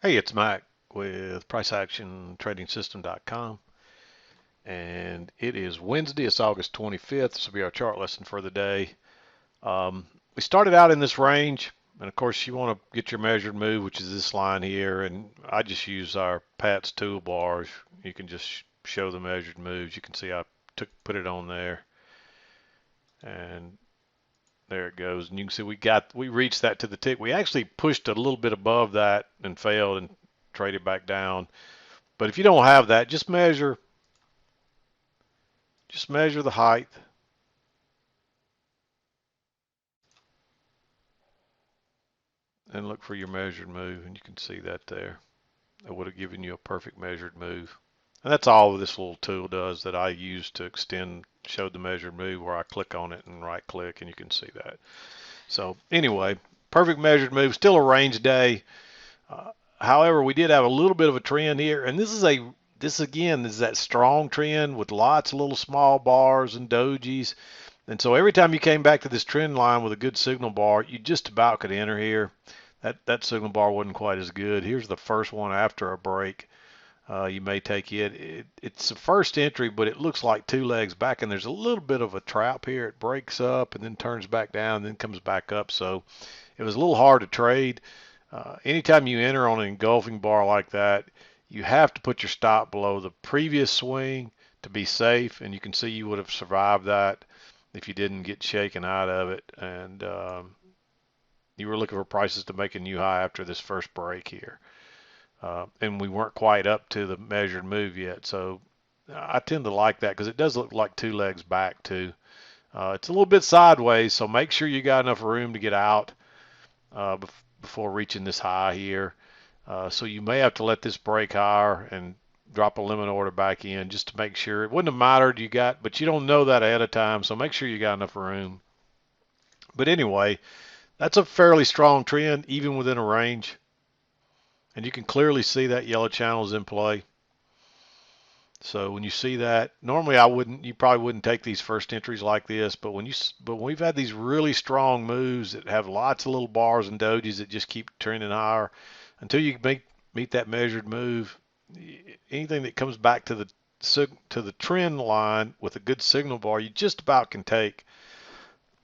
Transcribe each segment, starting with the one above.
Hey, it's Mac with PriceActionTradingSystem.com, and it is Wednesday. It's August 25th. This will be our chart lesson for the day. We started out in this range, and of course, you want to get your measured move, which is this line here. And I just use our Pat's toolbars. You can just show the measured moves. You can see I put it on there, and there it goes. And you can see we reached that to the tick. We actually pushed a little bit above that and failed and traded back down. But if you don't have that, just measure the height and look for your measured move, and you can see that there. It would have given you a perfect measured move. And that's all this little tool does that I use to show the measured move, where I click on it and right click, and you can see that. So anyway, perfect measured move, still a range day. However, we did have a little bit of a trend here, and this again is that strong trend with lots of little small bars and dojis. And so every time you came back to this trend line with a good signal bar, you just about could enter here. That signal bar wasn't quite as good. Here's the first one after a break. You may take it's the first entry, but it looks like two legs back, and there's a little bit of a trap here. It breaks up and then turns back down and then comes back up. So it was a little hard to trade. Anytime you enter on an engulfing bar like that, you have to put your stop below the previous swing to be safe, and you can see you would have survived that if you didn't get shaken out of it. And you were looking for prices to make a new high after this first break here. And we weren't quite up to the measured move yet. So I tend to like that because it does look like two legs back too. It's a little bit sideways, so make sure you got enough room to get out before reaching this high here. So you may have to let this break higher and drop a limit order back in just to make sure. It wouldn't have mattered but you don't know that ahead of time, so make sure you got enough room. But anyway, that's a fairly strong trend even within a range. And you can clearly see that yellow channel is in play. So when you see that, normally you probably wouldn't take these first entries like this, but when we've had these really strong moves that have lots of little bars and dojis that just keep trending higher until you meet that measured move, anything that comes back to the trend line with a good signal bar, you just about can take.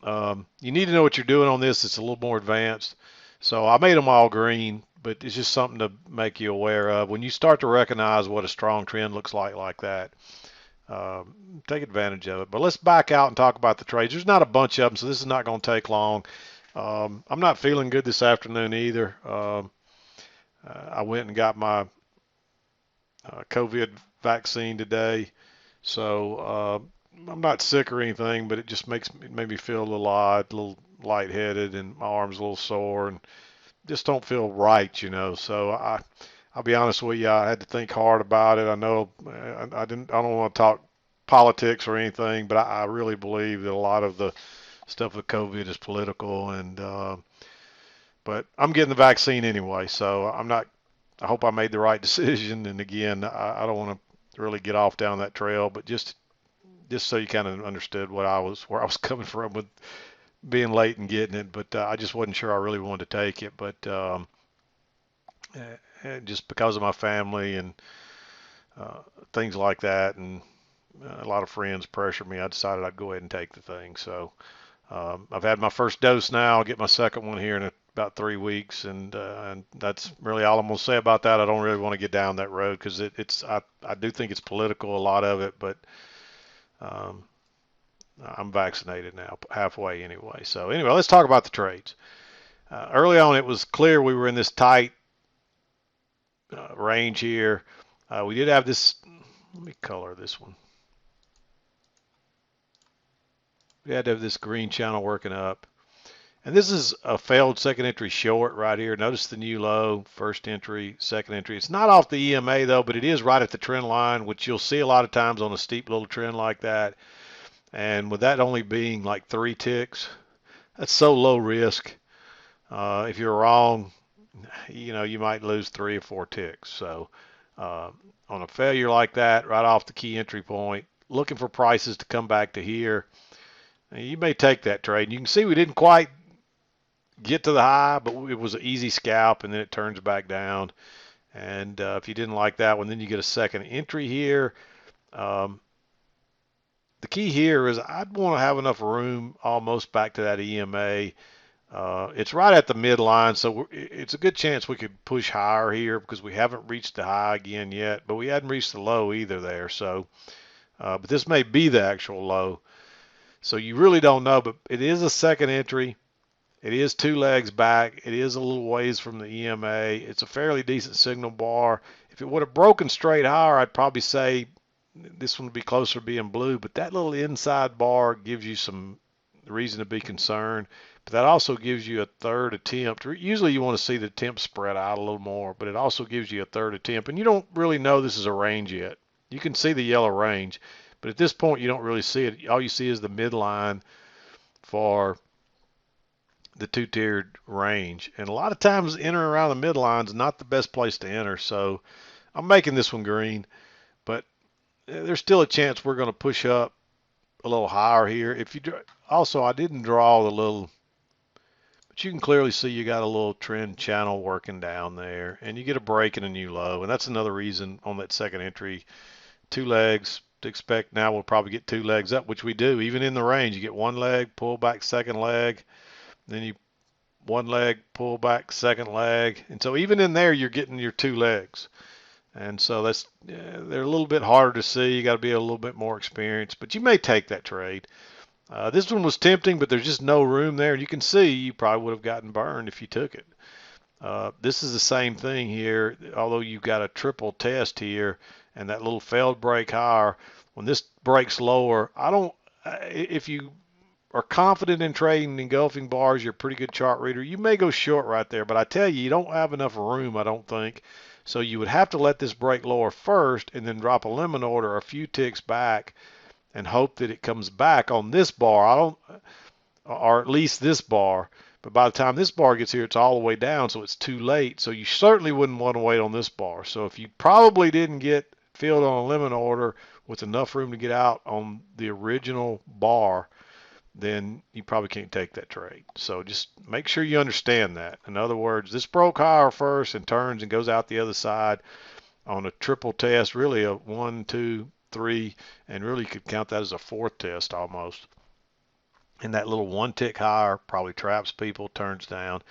You need to know what you're doing on this. It's a little more advanced. So I made them all green, but it's just something to make you aware of. When you start to recognize what a strong trend looks like that, take advantage of it. But let's back out and talk about the trades. There's not a bunch of them, so this is not going to take long. I'm not feeling good this afternoon either. I went and got my COVID vaccine today, so I'm not sick or anything, but it made me feel a little odd, a little lightheaded, and my arms a little sore, and just don't feel right. So I'll be honest with you, I had to think hard about it. I know I don't want to talk politics or anything, but I really believe that a lot of the stuff with COVID is political, and but I'm getting the vaccine anyway, so I'm not. I hope I made the right decision. And again, I don't want to really get off down that trail, but just so you kind of understood where I was coming from with being late and getting it, but I just wasn't sure I really wanted to take it. But just because of my family and things like that, and a lot of friends pressured me, I decided I'd go ahead and take the thing. So I've had my first dose now. I'll get my second one here in about 3 weeks, and that's really all I'm going to say about that. I don't really want to get down that road because I do think it's political, a lot of it, but um, I'm vaccinated now, halfway anyway. So anyway, let's talk about the trades. Early on, it was clear we were in this tight range here. We did have this. Let me color this one. We had to have this green channel working up. And this is a failed second entry short right here. Notice the new low, first entry, second entry. It's not off the EMA though, but it is right at the trend line, which you'll see a lot of times on a steep little trend like that. And with that only being like 3 ticks, that's so low risk. If you're wrong, you might lose 3 or 4 ticks. So on a failure like that, right off the key entry point, looking for prices to come back to here, you may take that trade. You can see we didn't quite get to the high, but it was an easy scalp, and then it turns back down. And if you didn't like that one, then you get a second entry here. Um, the key here is I'd want to have enough room almost back to that EMA. It's right at the midline, so it's a good chance we could push higher here because we haven't reached the high again yet, but we hadn't reached the low either there. So, but this may be the actual low. So you really don't know, but it is a second entry. It is 2 legs back. It is a little ways from the EMA. It's a fairly decent signal bar. If it would have broken straight higher, I'd probably say this one would be closer to being blue, but that little inside bar gives you some reason to be concerned. But that also gives you a third attempt. Usually you want to see the attempt spread out a little more, but it also gives you a third attempt. And you don't really know this is a range yet. You can see the yellow range, but at this point you don't really see it. All you see is the midline for the two-tiered range. And a lot of times entering around the midline is not the best place to enter. So I'm making this one green, but there's still a chance we're going to push up a little higher here. If you also, I didn't draw the little, but you can clearly see you got a little trend channel working down there, and you get a break and a new low. And that's another reason on that second entry, 2 legs to expect. Now we'll probably get 2 legs up, which we do even in the range. You get 1 leg, pull back, second leg, then you 1 leg, pull back, second leg, and so even in there you're getting your 2 legs. And so they're a little bit harder to see. You got to be a little bit more experienced, but you may take that trade. This one was tempting, but there's just no room there. You can see you probably would have gotten burned if you took it. This is the same thing here, although you've got a triple test here and that little failed break higher. When this breaks lower, if you are confident in trading engulfing bars, you're a pretty good chart reader, you may go short right there, but I tell you, you don't have enough room, I don't think. So you would have to let this break lower first and then drop a limit order a few ticks back and hope that it comes back on this bar. Or at least this bar. But by the time this bar gets here, it's all the way down, so it's too late. So you certainly wouldn't want to wait on this bar. So if you probably didn't get filled on a limit order with enough room to get out on the original bar, then you probably can't take that trade. So just make sure you understand that. In other words, this broke higher first and turns and goes out the other side on a triple test, really a 1, 2, 3, and really could count that as a 4th test almost. And that little 1 tick higher probably traps people, turns down.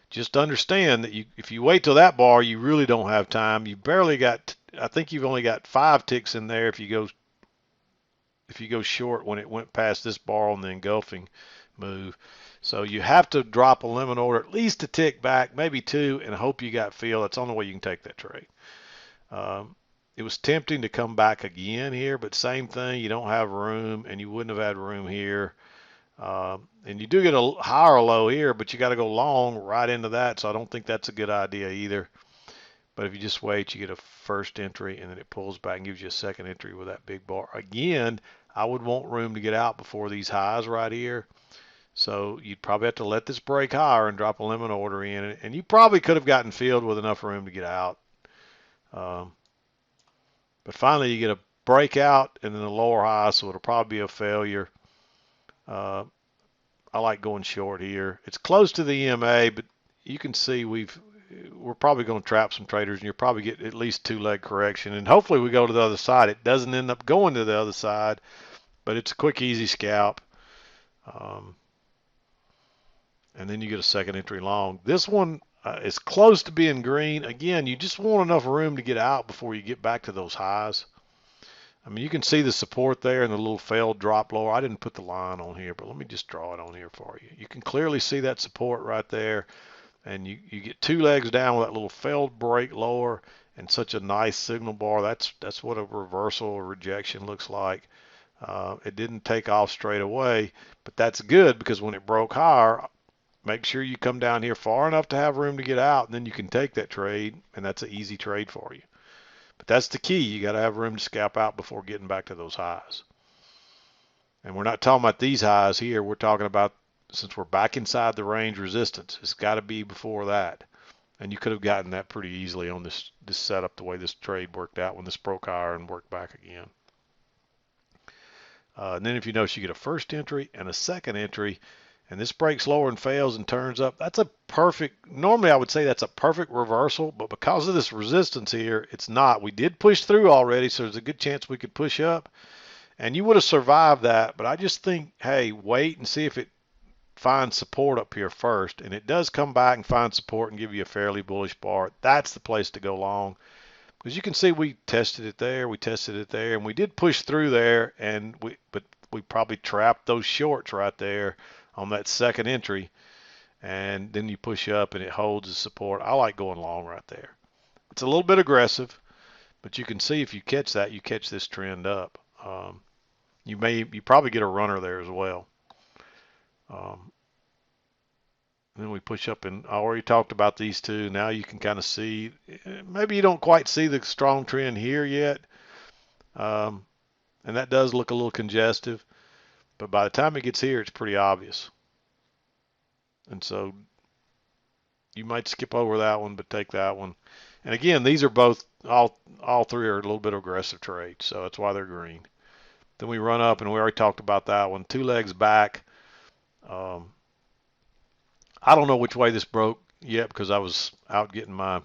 Just understand that if you wait till that bar, you really don't have time. You barely got, I think you've only got 5 ticks in there if you go short when it went past this bar on the engulfing move. So you have to drop a limit order at least a tick back, maybe 2, and hope you got fill. That's the only way you can take that trade. It was tempting to come back again here, but same thing. You don't have room, and you wouldn't have had room here. And you do get a higher low here, but you got to go long right into that, so I don't think that's a good idea either. But if you just wait, you get a first entry, and then it pulls back and gives you a second entry with that big bar. Again, I would want room to get out before these highs right here. So you'd probably have to let this break higher and drop a limit order in. And you probably could have gotten filled with enough room to get out. But finally you get a breakout and then a lower high, so it'll probably be a failure. I like going short here. It's close to the EMA, but you can see we're probably going to trap some traders, and you'll probably get at least 2 leg correction. And hopefully we go to the other side. It doesn't end up going to the other side, but it's a quick, easy scalp. And then you get a second entry long. This one is close to being green. Again, you just want enough room to get out before you get back to those highs. I mean, you can see the support there and the little failed drop lower. I didn't put the line on here, but let me just draw it on here for you. You can clearly see that support right there. And you get 2 legs down with that little failed break lower and such a nice signal bar. That's what a reversal or rejection looks like. It didn't take off straight away, but that's good because when it broke higher, make sure you come down here far enough to have room to get out, and then you can take that trade, and that's an easy trade for you. But that's the key. You got to have room to scalp out before getting back to those highs. And we're not talking about these highs here. We're talking about, since we're back inside the range resistance, it's got to be before that. And you could have gotten that pretty easily on this setup, the way this trade worked out when this broke higher and worked back again. And then if you notice, you get a first entry and a second entry, and this breaks lower and fails and turns up, that's a perfect, normally I would say that's a perfect reversal, but because of this resistance here, it's not. We did push through already, so there's a good chance we could push up, and you would have survived that, but I just think, hey, wait and see if it finds support up here first, and it does come back and find support and give you a fairly bullish bar. That's the place to go long, because you can see we tested it there, and we did push through there, but we probably trapped those shorts right there on that second entry, and then you push up and it holds the support. I like going long right there. It's a little bit aggressive, but you can see if you catch that, you catch this trend up. You probably get a runner there as well. Then we push up, and I already talked about these two. Now you can kind of see, maybe you don't quite see the strong trend here yet, and that does look a little congestive, but by the time it gets here, it's pretty obvious. And so you might skip over that one, but take that one. And again, these are both, all three are a little bit aggressive trades, so that's why they're green. Then we run up, and we already talked about that one. 2 legs back. I don't know which way this broke yet because I was out getting my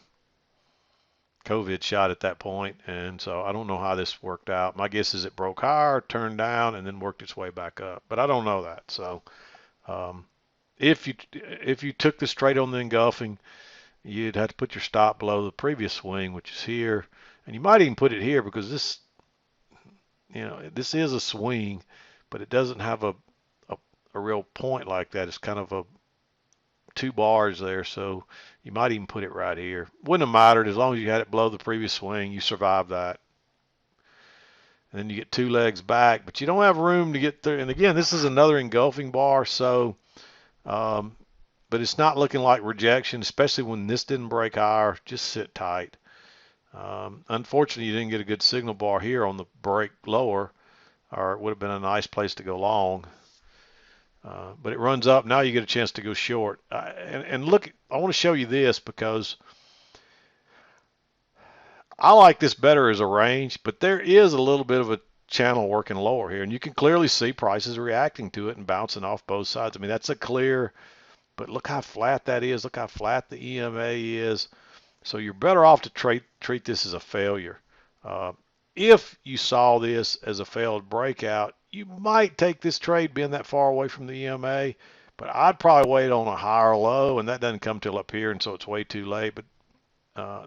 COVID shot at that point, and so I don't know how this worked out. My guess is it broke higher, turned down, and then worked its way back up, but I don't know that. So if you took this trade on the engulfing, you'd have to put your stop below the previous swing, which is here, and you might even put it here because this, this is a swing, but it doesn't have a real point like that. It's kind of a 2 bars there, so you might even put it right here. Wouldn't have mattered as long as you had it below the previous swing. You survived that, and then you get 2 legs back, but you don't have room to get through. And again, this is another engulfing bar, so but it's not looking like rejection, especially when this didn't break higher. Just sit tight. Unfortunately, you didn't get a good signal bar here on the break lower, or it would have been a nice place to go long. But it runs up. Now you get a chance to go short. And look, I want to show you this because I like this better as a range, but there is a little bit of a channel working lower here, and you can clearly see prices reacting to it and bouncing off both sides. I mean, that's a clear, but look how flat that is. Look how flat the EMA is. So you're better off to treat this as a failure. If you saw this as a failed breakout, you might take this trade being that far away from the EMA, but I'd probably wait on a higher low, and that doesn't come till up here, and so it's way too late. But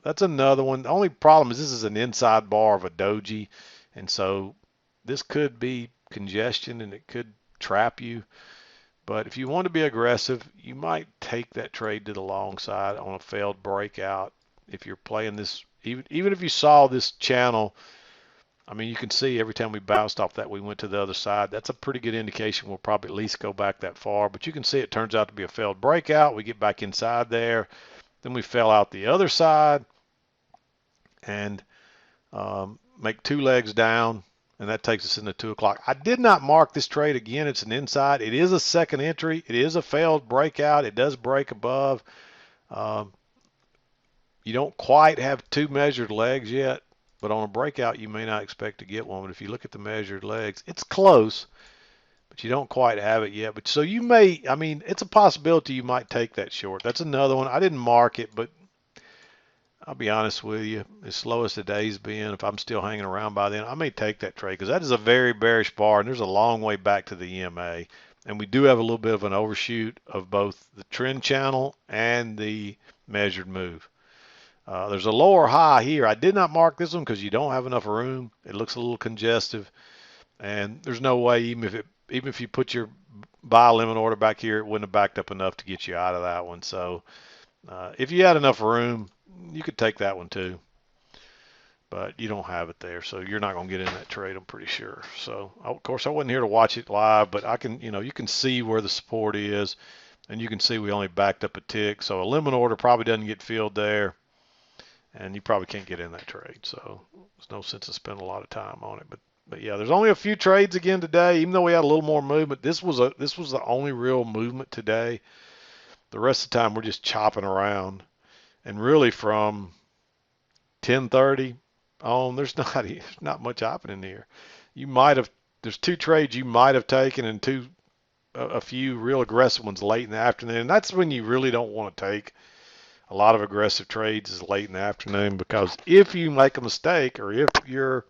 that's another one. The only problem is this is an inside bar of a doji, and so this could be congestion, and it could trap you. But if you want to be aggressive, you might take that trade to the long side on a failed breakout. If you're playing this, even if you saw this channel, I mean, you can see every time we bounced off that, we went to the other side. That's a pretty good indication we'll probably at least go back that far. But you can see it turns out to be a failed breakout. We get back inside there. Then we fell out the other side and make 2 legs down, and that takes us into 2 o'clock. I did not mark this trade again. It's an inside. It is a second entry. It is a failed breakout. It does break above. You don't quite have 2 measured legs yet. But on a breakout, you may not expect to get one. But if you look at the measured legs, it's close, but you don't quite have it yet. But so you may, I mean, it's a possibility you might take that short. That's another one. I didn't mark it, but I'll be honest with you, as slow as the day's been, if I'm still hanging around by then, I may take that trade because that is a very bearish bar, and there's a long way back to the EMA. And we do have a little bit of an overshoot of both the trend channel and the measured move. There's a lower high here. I did not mark this one because you don't have enough room. It looks a little congestive, and there's no way, even if you put your buy limit order back here, it wouldn't have backed up enough to get you out of that one. So if you had enough room, you could take that one too, but you don't have it there, so you're not going to get in that trade, I'm pretty sure. So of course I wasn't here to watch it live, but I can, you can see where the support is, and you can see we only backed up a tick, so a limit order probably doesn't get filled there. And you probably can't get in that trade, so there's no sense in spending a lot of time on it. But yeah, there's only a few trades again today. Even though we had a little more movement, this was the only real movement today. The rest of the time we're just chopping around, and really from 10:30 on, there's not much happening here. There's 2 trades you might have taken and 2 a few real aggressive ones late in the afternoon. And that's when you really don't want to take a lot of aggressive trades is late in the afternoon, because if you make a mistake or if your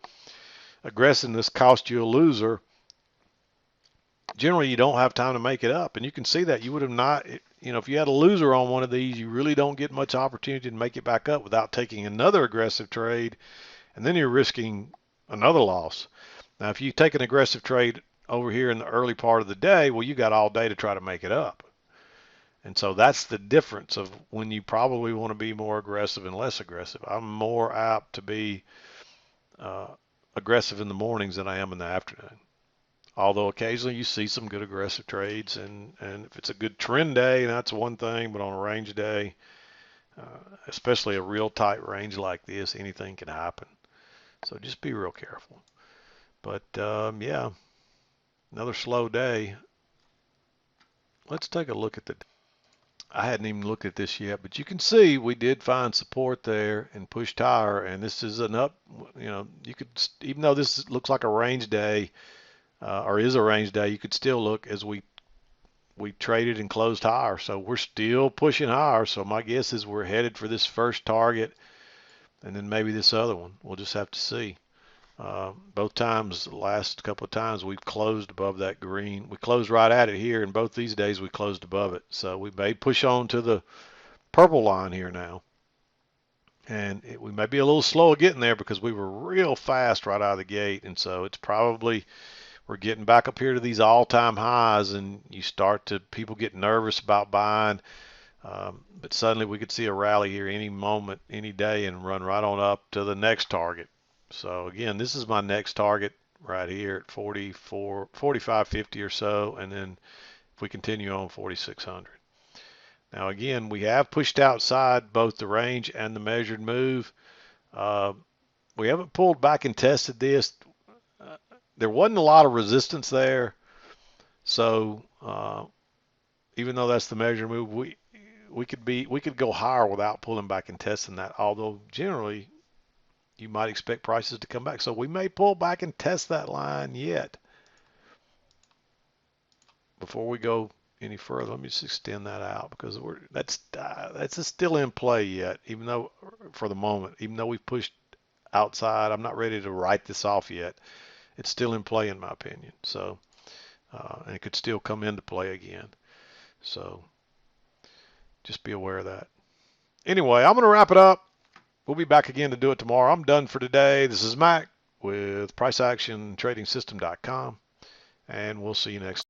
aggressiveness costs you a loser, generally you don't have time to make it up. And you can see that you would have not, if you had a loser on one of these, you really don't get much opportunity to make it back up without taking another aggressive trade, and then you're risking another loss. Now, if you take an aggressive trade over here in the early part of the day, well, you got all day to try to make it up. And so that's the difference of when you probably want to be more aggressive and less aggressive. I'm more apt to be aggressive in the mornings than I am in the afternoon. Although occasionally you see some good aggressive trades, and if it's a good trend day, that's one thing, but on a range day, especially a real tight range like this, anything can happen. So just be real careful. But yeah, another slow day. Let's take a look at the. I hadn't even looked at this yet, but you can see we did find support there and pushed higher, and this is an up. You could, even though this looks like a range day, or is a range day, you could still look as we traded and closed higher. So we're still pushing higher. So my guess is we're headed for this first target, and then maybe this other one. We'll just have to see. Both times, the last couple of times, we've closed above that green. We closed right at it here, and both these days we closed above it. So we may push on to the purple line here now. And we may be a little slow getting there because we were real fast right out of the gate. And so it's probably, we're getting back up here to these all-time highs, and you start to, people get nervous about buying. But suddenly we could see a rally here any moment, any day, and run right on up to the next target. So again, this is my next target right here at 45.50 or so, and then if we continue on 4,600. Now again, we have pushed outside both the range and the measured move. We haven't pulled back and tested this. There wasn't a lot of resistance there, so even though that's the measured move, we could go higher without pulling back and testing that. Although generally, you might expect prices to come back. So we may pull back and test that line yet before we go any further. Let me just extend that out because that's still in play yet, even though for the moment, even though we've pushed outside, I'm not ready to write this off yet. It's still in play in my opinion. So, and it could still come into play again. So just be aware of that. Anyway, I'm going to wrap it up. We'll be back again to do it tomorrow. I'm done for today. This is Mac with PriceActionTradingSystem.com, and we'll see you next time.